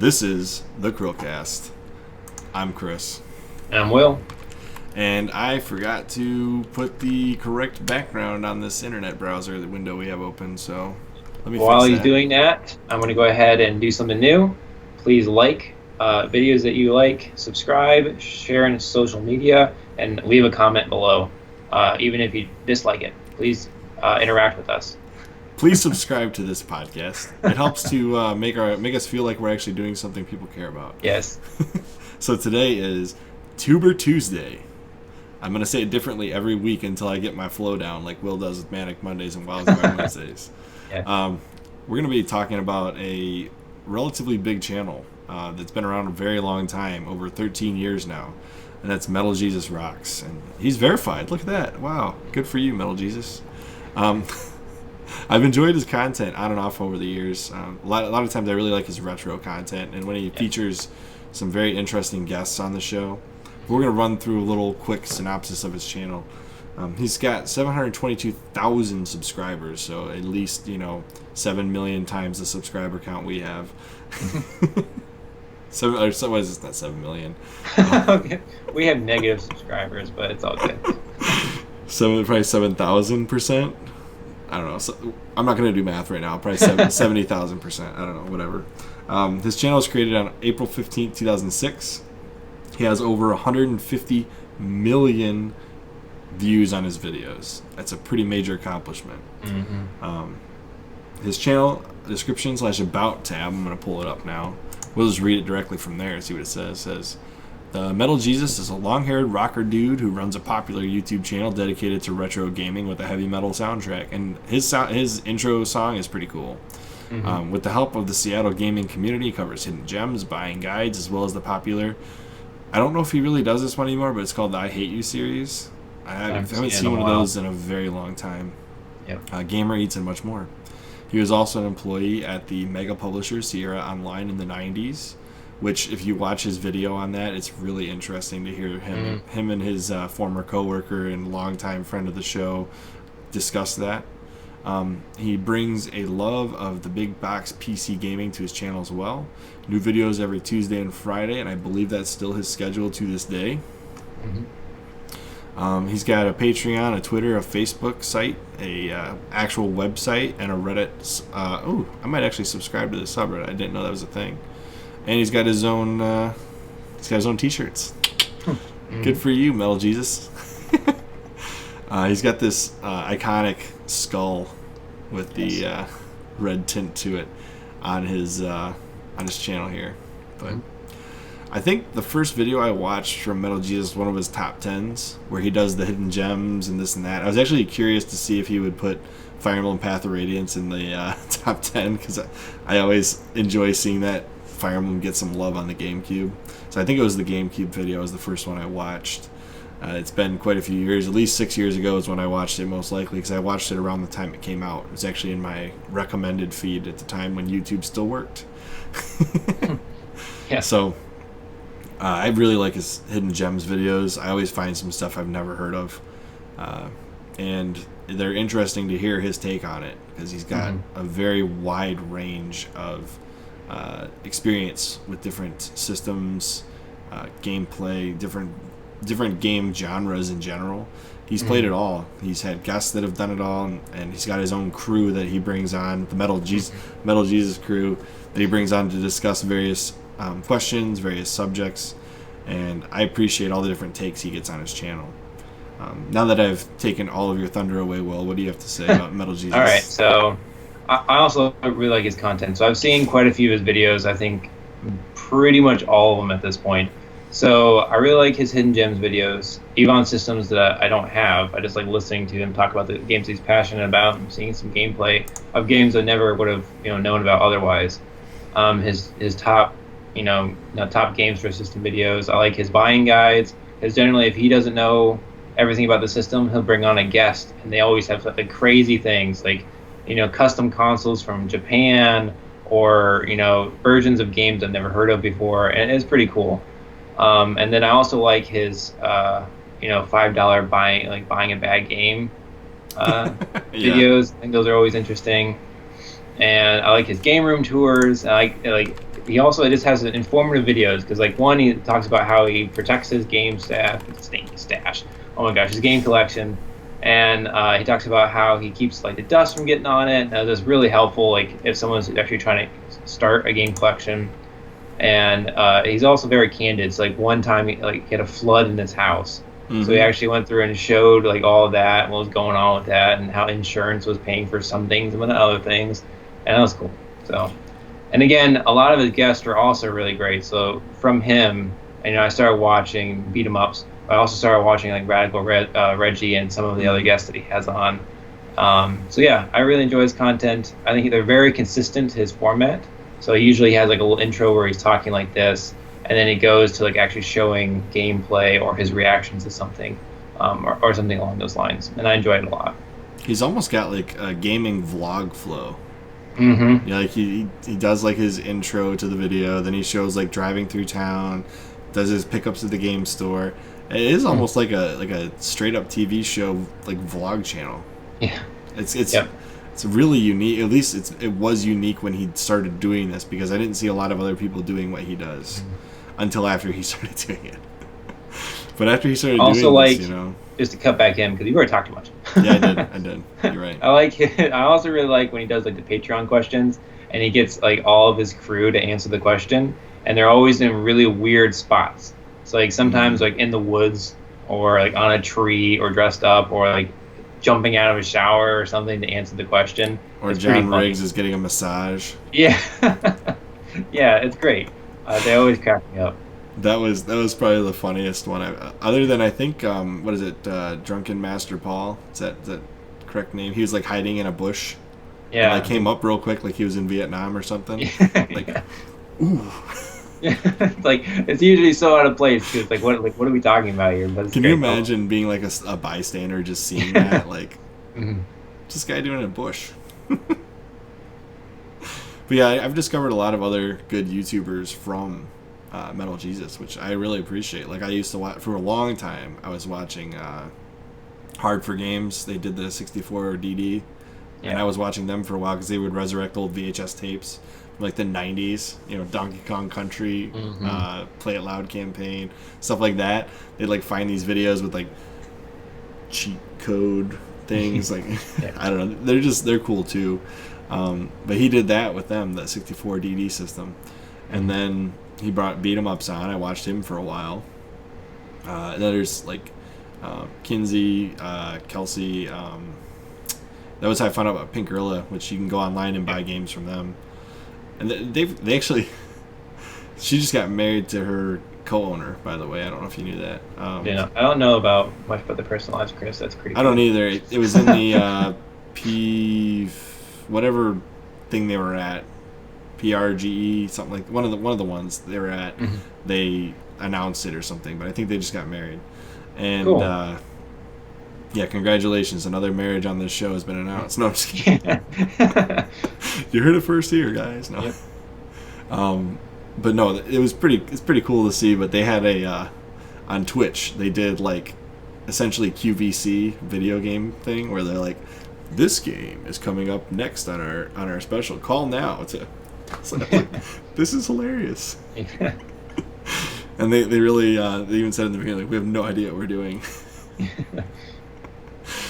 This is the CHRILLCAST. I'm Chris. And I'm Will. And I forgot to put the correct background on this internet browser, the window we have open, so let me While fix he's that. doing that, I'm going to go ahead and do something new. Please like videos that you like, subscribe, share in social media, and leave a comment below. Even if you dislike it, please interact with us. Please subscribe to this podcast. It helps to make us feel like we're actually doing something people care about. Yes. So today is TUBER Tuesday. I'm going to say it differently every week until I get my flow down, like Will does with Manic Mondays and Wildcard Wednesdays. Yeah. We're going to be talking about a relatively big channel that's been around a very long time, over 13 years now, and that's Metal Jesus Rocks. And he's verified. Look at that. Wow. Good for you, Metal Jesus. I've enjoyed his content on and off over the years. A lot of times I really like his retro content, and when he features some very interesting guests on the show. We're going to run through a little quick synopsis of his channel. He's got 722,000 subscribers, so at least 7 million times the subscriber count we have. What is this? Not 7 million. Okay. We have negative subscribers, but it's all good. Probably 7,000%. I don't know. So, I'm not going to do math right now. Probably 70,000%. I don't know. Whatever. His channel was created on April 15th, 2006. He has over 150 million views on his videos. That's a pretty major accomplishment. Mm-hmm. His channel description / about tab, I'm going to pull it up now. We'll just read it directly from there and see what it says. It says, the Metal Jesus is a long-haired rocker dude who runs a popular YouTube channel dedicated to retro gaming with a heavy metal soundtrack. And his intro song is pretty cool. Mm-hmm. With the help of the Seattle gaming community, he covers hidden gems, buying guides, as well as the popular... I don't know if he really does this one anymore, but it's called the I Hate You series. I haven't seen one of those in a very long time. Yep. Gamer Eats and much more. He was also an employee at the mega publisher Sierra Online in the 90s, which if you watch his video on that, it's really interesting to hear him and his former coworker and longtime friend of the show discuss that. He brings a love of the big box PC gaming to his channel as well. New videos every Tuesday and Friday, and I believe that's still his schedule to this day. Mm-hmm. He's got a Patreon, a Twitter, a Facebook site, a actual website, and a Reddit. I might actually subscribe to the subreddit. I didn't know that was a thing. And he's got his own T-shirts. Mm-hmm. Good for you, Metal Jesus. He's got this iconic skull with the red tint to it on his channel here. But I think the first video I watched from Metal Jesus was one of his top 10s, where he does the hidden gems and this and that. I was actually curious to see if he would put Fire Emblem Path of Radiance in the top 10, because I always enjoy seeing that Fire Emblem get some love on the GameCube. So I think it was the GameCube video was the first one I watched. It's been quite a few years. At least 6 years ago is when I watched it, most likely, because I watched it around the time it came out. It was actually in my recommended feed at the time when YouTube still worked. Yeah. So I really like his Hidden Gems videos. I always find some stuff I've never heard of. And they're interesting to hear his take on it, because he's got a very wide range of experience with different systems, gameplay, different game genres in general. He's played it all. He's had guests that have done it all, and he's got his own crew that he brings on, the Metal Jesus crew that he brings on to discuss various questions, various subjects, and I appreciate all the different takes he gets on his channel. Now that I've taken all of your thunder away, Will, what do you have to say about Metal Jesus? All right, so I also really like his content. So I've seen quite a few of his videos. I think pretty much all of them at this point. So I really like his Hidden Gems videos, even on systems that I don't have. I just like listening to him talk about the games he's passionate about and seeing some gameplay of games I never would have known about otherwise. His top top games for system videos. I like his buying guides, because generally if he doesn't know everything about the system, he'll bring on a guest, and they always have like crazy things like custom consoles from Japan, or versions of games I've never heard of before, and it's pretty cool. And then I also like his $5 buying a bad game videos. I think those are always interesting. And I like his game room tours. I like he also just has informative videos because like one he talks about how he protects his game stash. Oh my gosh, his game collection, and he talks about how he keeps like the dust from getting on it. That's really helpful. Like if someone's actually trying to start a game collection, and he's also very candid. So like one time he had a flood in his house. So he actually went through and showed like all of that, what was going on with that, and how insurance was paying for some things and other things, and that was cool. So, and again, a lot of his guests are also really great. So from him, I started watching beat 'em ups. I also started watching like Radical Reggie and some of the other guests that he has on. So yeah, I really enjoy his content. I think they're very consistent, his format. So he usually has like a little intro where he's talking like this, and then he goes to like actually showing gameplay or his reactions to something, or something along those lines. And I enjoy it a lot. He's almost got like a gaming vlog flow. Mm-hmm. Yeah, like he does like his intro to the video, then he shows like driving through town, does his pickups at the game store. It is almost like a straight up TV show, like vlog channel. Yeah, it's really unique. At least it was unique when he started doing this, because I didn't see a lot of other people doing what he does until after he started doing it. But after he started also doing this, just to cut back in because you already talked too much. Yeah, I did. You're right. I like it. I also really like when he does like the Patreon questions, and he gets like all of his crew to answer the question, and they're always in really weird spots. So like sometimes like in the woods, or like on a tree, or dressed up, or like jumping out of a shower or something to answer the question. Or John Riggs is getting a massage. Yeah. Yeah, it's great. They always crack me up. That was probably the funniest one. Other than I think what is it? Drunken Master Paul. Is that correct name? He was like hiding in a bush. Yeah. And I came up real quick, like he was in Vietnam or something. Like, ooh. Yeah, it's usually so out of place too. It's like what are we talking about here? But can you imagine being like a bystander just seeing that? Like, this guy doing it in a bush. But yeah, I've discovered a lot of other good YouTubers from Metal Jesus, which I really appreciate. Like I used to watch for a long time. I was watching Hard for Games. They did the 64 DD, and I was watching them for a while because they would resurrect old VHS tapes from like the 90s. Donkey Kong Country, Play It Loud campaign, stuff like that. They'd like find these videos with like cheat code things. Like I don't know. They're cool too. But he did that with them, that 64 DD system, and then he brought beat 'em ups on. I watched him for a while. And then there's like Kinsey, Kelsey. That was how I found out about Pink Gorilla, which you can go online and buy games from them. And they actually, she just got married to her co-owner, by the way. I don't know if you knew that. I don't know about much about the personal lives, Chris. That's creepy. I don't either. It was in the whatever thing they were at, PRGE, something like one of the ones they were at. They announced it or something, but I think they just got married. And cool. Yeah, congratulations! Another marriage on this show has been announced. No, I'm just kidding. You heard it first here, guys. No. Yep. But no, it's pretty cool to see. But they had on Twitch, they did like essentially QVC video game thing where they're like, this game is coming up next on our special. Call now to. So like, this is hilarious. And they really they even said in the beginning, like, we have no idea what we're doing.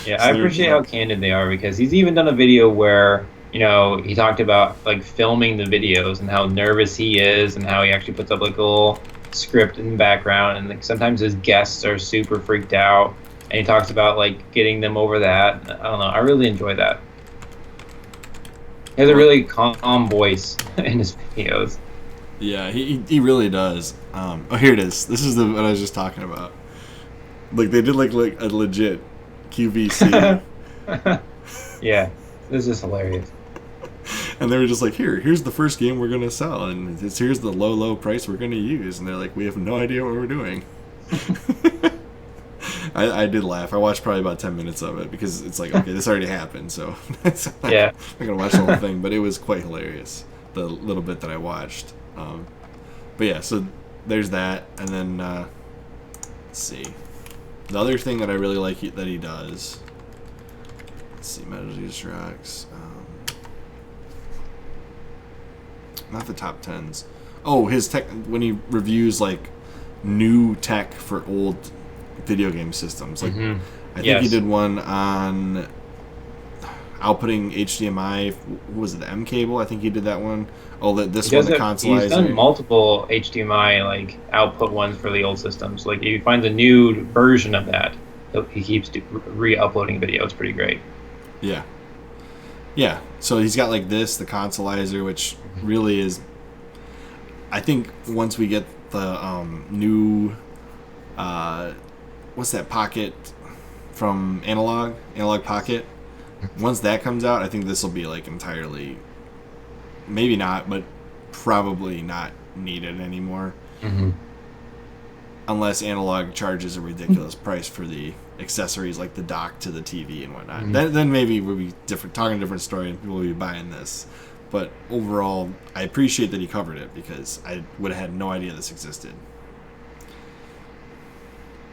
Yeah, so I appreciate how candid they are, because he's even done a video where he talked about like filming the videos and how nervous he is, and how he actually puts up like a little script in the background, and like sometimes his guests are super freaked out, and he talks about like getting them over that. I don't know. I really enjoy that. He has a really calm voice in his videos. Yeah, he really does. Here it is. This is what I was just talking about. Like they did like a legit QVC. Yeah, this is hilarious. And they were just like, here's the first game we're gonna sell, and here's the low price we're gonna use, and they're like, we have no idea what we're doing. I did laugh. I watched probably about 10 minutes of it because it's like, okay, this already happened, so yeah, I'm not gonna watch the whole thing, but it was quite hilarious, the little bit that I watched. But yeah, so there's that, and then let's see. The other thing that I really like that he does. Let's see, Metal Jesus Rocks. Not the top 10s. Oh, his tech when he reviews like new tech for old video game systems. Like I think he did one on outputting HDMI. What was it, the M cable? I think he did that one. Oh, this one, the consolizer. He's done multiple HDMI like output ones for the old systems. Like if you find a new version of that, he keeps re-uploading video. It's pretty great. Yeah. Yeah. So he's got like this, the consolizer, which really is. I think once we get the new, what's that Pocket from Analog Pocket? Once that comes out, I think this will be like entirely, maybe not, but probably not needed anymore. Unless Analog charges a ridiculous price for the accessories like the dock to the TV and whatnot. Then maybe we'll be talking a different story and people will be buying this. But overall, I appreciate that he covered it because I would have had no idea this existed.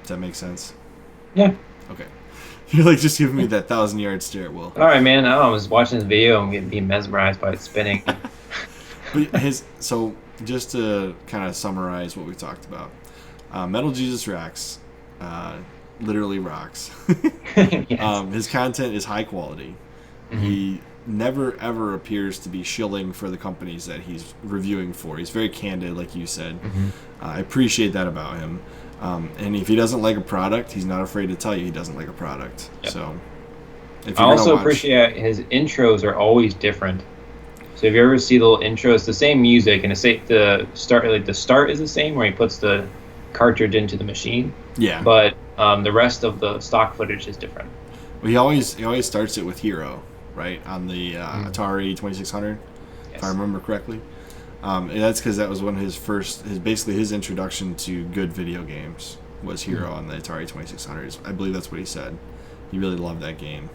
Does that make sense? Yeah. Okay. You're like just giving me that 1,000-yard stare at Will. All right, man. I was watching this video and being mesmerized by it spinning. But so just to kind of summarize what we talked about, Metal Jesus rocks, literally rocks. Yes. His content is high quality. He never ever appears to be shilling for the companies that he's reviewing for. He's very candid, like you said. I appreciate that about him. And if he doesn't like a product, he's not afraid to tell you he doesn't like a product. Yep. So, I also appreciate his intros are always different. So if you ever see the little intro, it's the same music, and the start is the same, where he puts the cartridge into the machine. Yeah. But the rest of the stock footage is different. Well, he always starts it with Hero, right, on the Atari 2600, if I remember correctly. And that's because that was one of his introduction to good video games was Hero on the Atari 2600. I believe that's what he said. He really loved that game.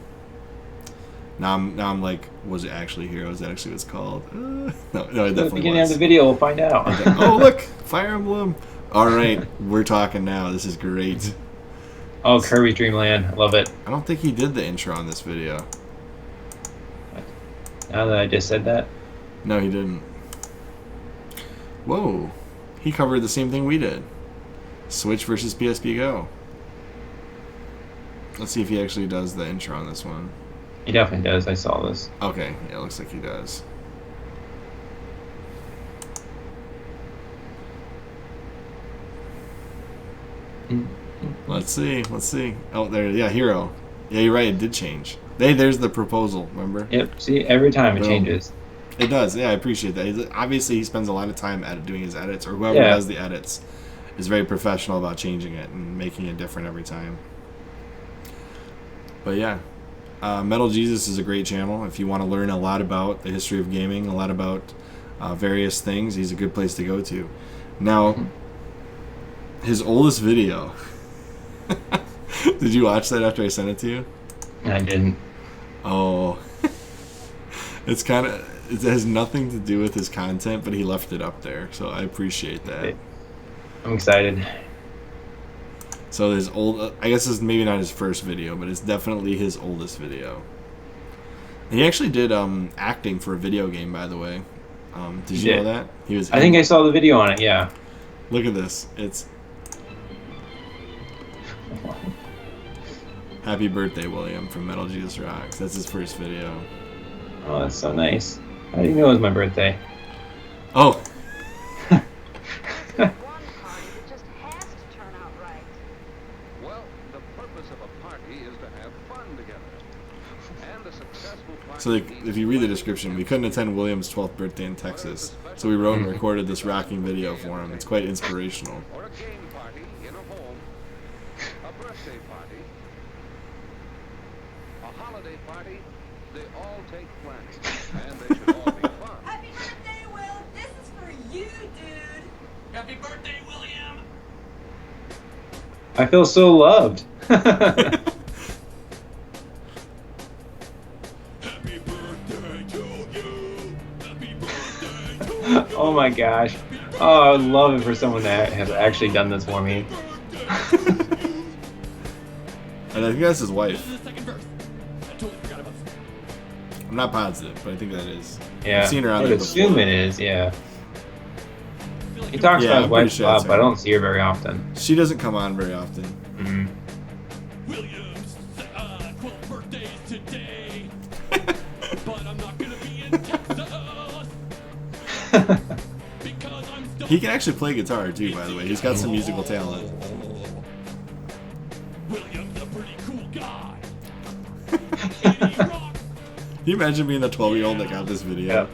Now I'm like, was it actually Hero? Is that actually what it's called? No, it definitely was. At the beginning of the video, we'll find out. Okay. Oh, look, Fire Emblem. All right, we're talking now. This is great. Oh, Kirby's Dream Land. I love it. I don't think he did the intro on this video. Now that I just said that? No, he didn't. Whoa. He covered the same thing we did. Switch versus PSP Go. Let's see if he actually does the intro on this one. He definitely does. I saw this. Okay. Yeah, it looks like he does. Let's see. Oh, there. Yeah, Hero. Yeah, you're right. It did change. There's the proposal, remember? Yep. See, every time it changes. It does. Yeah, I appreciate that. Obviously, he spends a lot of time doing his edits, or whoever does the edits is very professional about changing it and making it different every time. But yeah, Metal Jesus is a great channel. If you want to learn a lot about the history of gaming, a lot about various things, he's a good place to go to. Now, his oldest video. Did you watch that after I sent it to you? I didn't. Oh. It has nothing to do with his content, but he left it up there, so I appreciate that. I'm excited. So his I guess this is maybe not his first video, but it's definitely his oldest video. And he actually did acting for a video game, by the way. Did you know that? I think I saw the video on it, yeah. Look at this. It's Happy Birthday, William, from Metal Jesus Rocks. That's his first video. Oh, that's so nice. I didn't know it was my birthday. Oh. So if you read the description, we couldn't attend William's 12th birthday in Texas, so we wrote and recorded this rocking video for him. It's quite inspirational. Or a game party in a home, a birthday party, a holiday party, they all take planning, and they should all be fun. Happy birthday, Will! This is for you, dude! Happy birthday, William! I feel so loved. Oh my gosh. Oh, I would love it for someone that has actually done this for me. And I think that's his wife. I'm not positive, but I think that is. Yeah. I've seen her on I there would assume before. it is, yeah. He talks Yeah, about I'm his pretty wife sure a lot, that's but I her. don't see her very often. She doesn't come on very often. Mm-hmm. William's 12th birthday is today, but I'm not gonna be in Texas because I'm still. He can actually play guitar too, by the way. He's got some musical talent. William's a pretty cool guy. And he rocks. Can you imagine being the 12-year-old that got this video?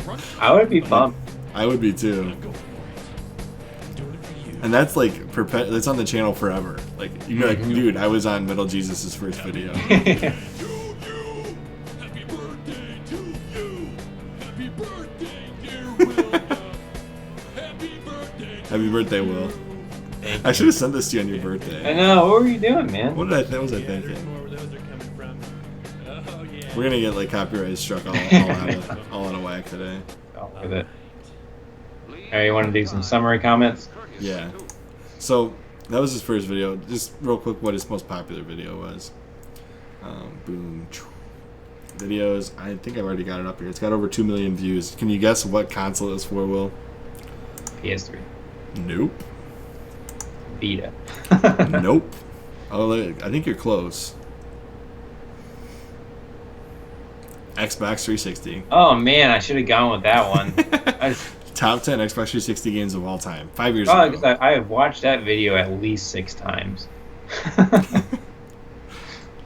Yeah. I would be bummed. I would be too. Go for it. I'm doing it for you. And that's like that's on the channel forever. Like you'd be like, dude, I was on Metal Jesus' first video. To you, happy birthday to you. Happy birthday, dear William. Happy birthday. Happy birthday, Will. Thank I you. should have sent this to you on your I birthday. know. What were you doing, man? What was I Yeah, I don't thinking? know where those are coming from. Oh yeah. We're gonna get like copyright struck all out of whack today. Oh, with it. Hey, you want to do some summary comments? Yeah. So that was his first video. Just real quick, what his most popular video was. Boom. Videos. I think I've already got it up here. It's got over 2 million views. Can you guess what console it was for, Will? PS3. Nope. Vita. Nope. Oh, I think you're close. Xbox 360. Oh man, I should have gone with that one. Top 10 Xbox 360 games of all time. 5 years Oh, ago. because I have watched that video at least 6 times.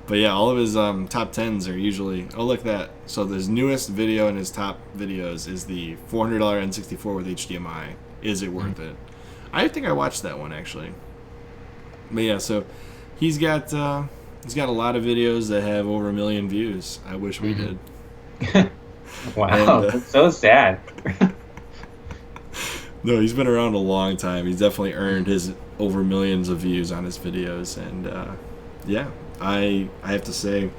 But yeah, all of his top 10s are usually... Oh, look at that. So his newest video in his top videos is the $400 N64 with HDMI. Is it worth it? I think I watched that one, actually. But yeah, so he's got a lot of videos that have over 1 million views. I wish we did. Wow, And, that's so sad. No, he's been around a long time. He's definitely earned his over millions of views on his videos, and yeah, I have to say,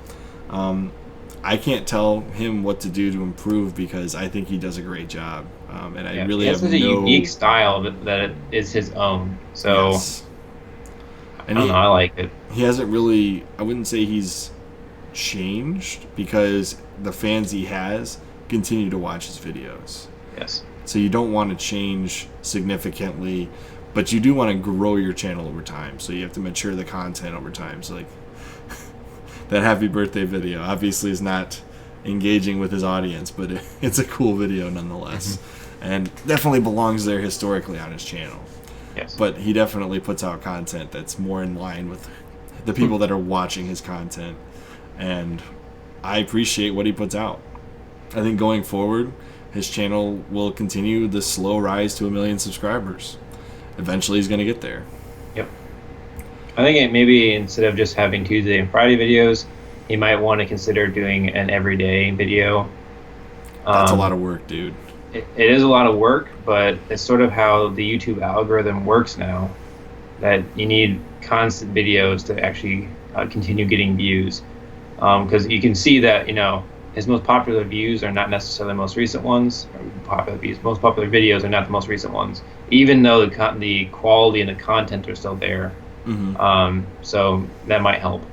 I can't tell him what to do to improve because I think he does a great job, and I really he has have such a no unique style that it is his own. So Yes. I don't know, I like it. He hasn't really. I wouldn't say he's changed because the fans he has continue to watch his videos. Yes. So you don't want to change significantly, but you do want to grow your channel over time. So you have to mature the content over time. So like that happy birthday video obviously is not engaging with his audience, but it's a cool video nonetheless. And definitely belongs there historically on his channel. Yes. But he definitely puts out content that's more in line with the people that are watching his content. And I appreciate what he puts out. I think going forward, his channel will continue the slow rise to 1 million subscribers. Eventually, he's going to get there. Yep. I think maybe instead of just having Tuesday and Friday videos, he might want to consider doing an everyday video. That's a lot of work, dude. It is a lot of work, but it's sort of how the YouTube algorithm works now, that you need constant videos to actually continue getting views. Because you can see that, his most popular views are not necessarily the most recent ones. Most popular videos are not the most recent ones, even though the quality and the content are still there. Mm-hmm. So that might help.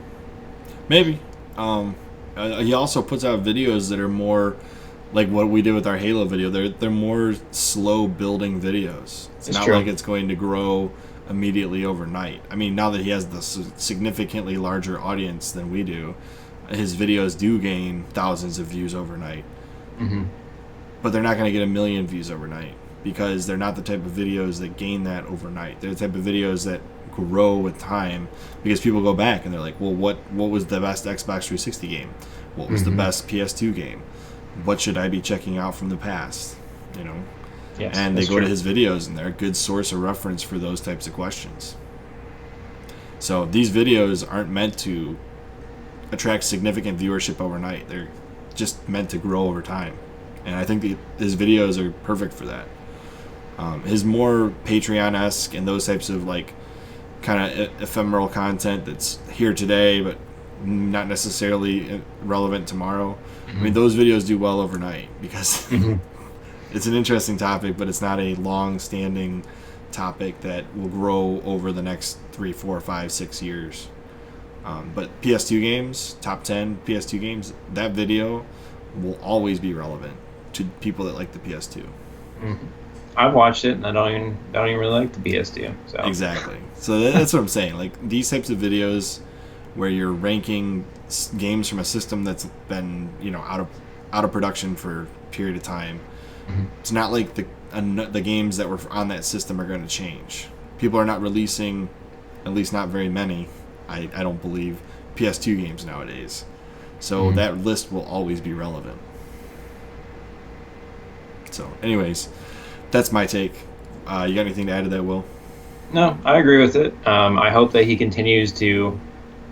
Maybe. He also puts out videos that are more like what we did with our Halo video. They're more slow building videos. It's not true. like it's going to grow immediately overnight. I mean, now that he has the significantly larger audience than we do, his videos do gain thousands of views overnight. Mm-hmm. But they're not going to get 1 million views overnight because they're not the type of videos that gain that overnight. They're the type of videos that grow with time because people go back and they're like, well, what was the best Xbox 360 game? What was the best PS2 game? What should I be checking out from the past? Yes, And they that's go to true. his videos and they're a good source of reference for those types of questions. So these videos aren't meant to attract significant viewership overnight. They're just meant to grow over time. And I think his videos are perfect for that. His more Patreon-esque and those types of like kind of ephemeral content that's here today but not necessarily relevant tomorrow. I mean, those videos do well overnight because it's an interesting topic, but it's not a long-standing topic that will grow over the next 3, 4, 5, 6 years. But PS2 games, top 10 PS2 games, that video will always be relevant to people that like the PS2. I've watched it, and I don't even really like the PS2. So Exactly. So that's what I'm saying. Like these types of videos where you're ranking games from a system that's been out of production for a period of time. It's not like the games that were on that system are going to change. People are not releasing, at least not very many, I don't believe, PS2 games nowadays. So that list will always be relevant. So anyways, that's my take. You got anything to add to that, Will? no, I agree with it. I hope that he continues to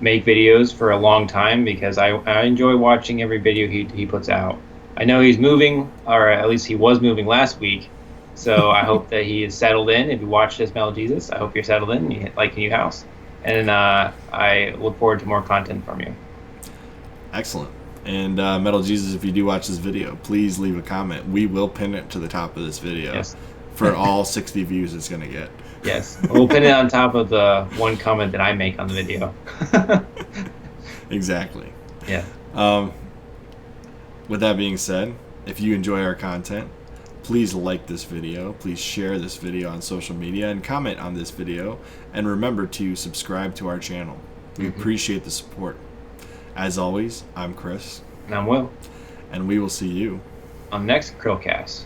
make videos for a long time because I enjoy watching every video he puts out. I know he's moving, or at least he was moving last week. So I hope that he is settled in. If you watch this, Metal Jesus, I hope you're settled in. You like a new house, and I look forward to more content from you. Excellent. And Metal Jesus, if you do watch this video, please leave a comment. We will pin it to the top of this video Yes. for all 60 views it's going to get. Yes, we'll pin it on top of the one comment that I make on the video. Exactly. Yeah. With that being said, if you enjoy our content, please like this video, please share this video on social media, and comment on this video. And remember to subscribe to our channel. We appreciate the support. As always, I'm Chris. And I'm Will. And we will see you On the next CHRILLCAST.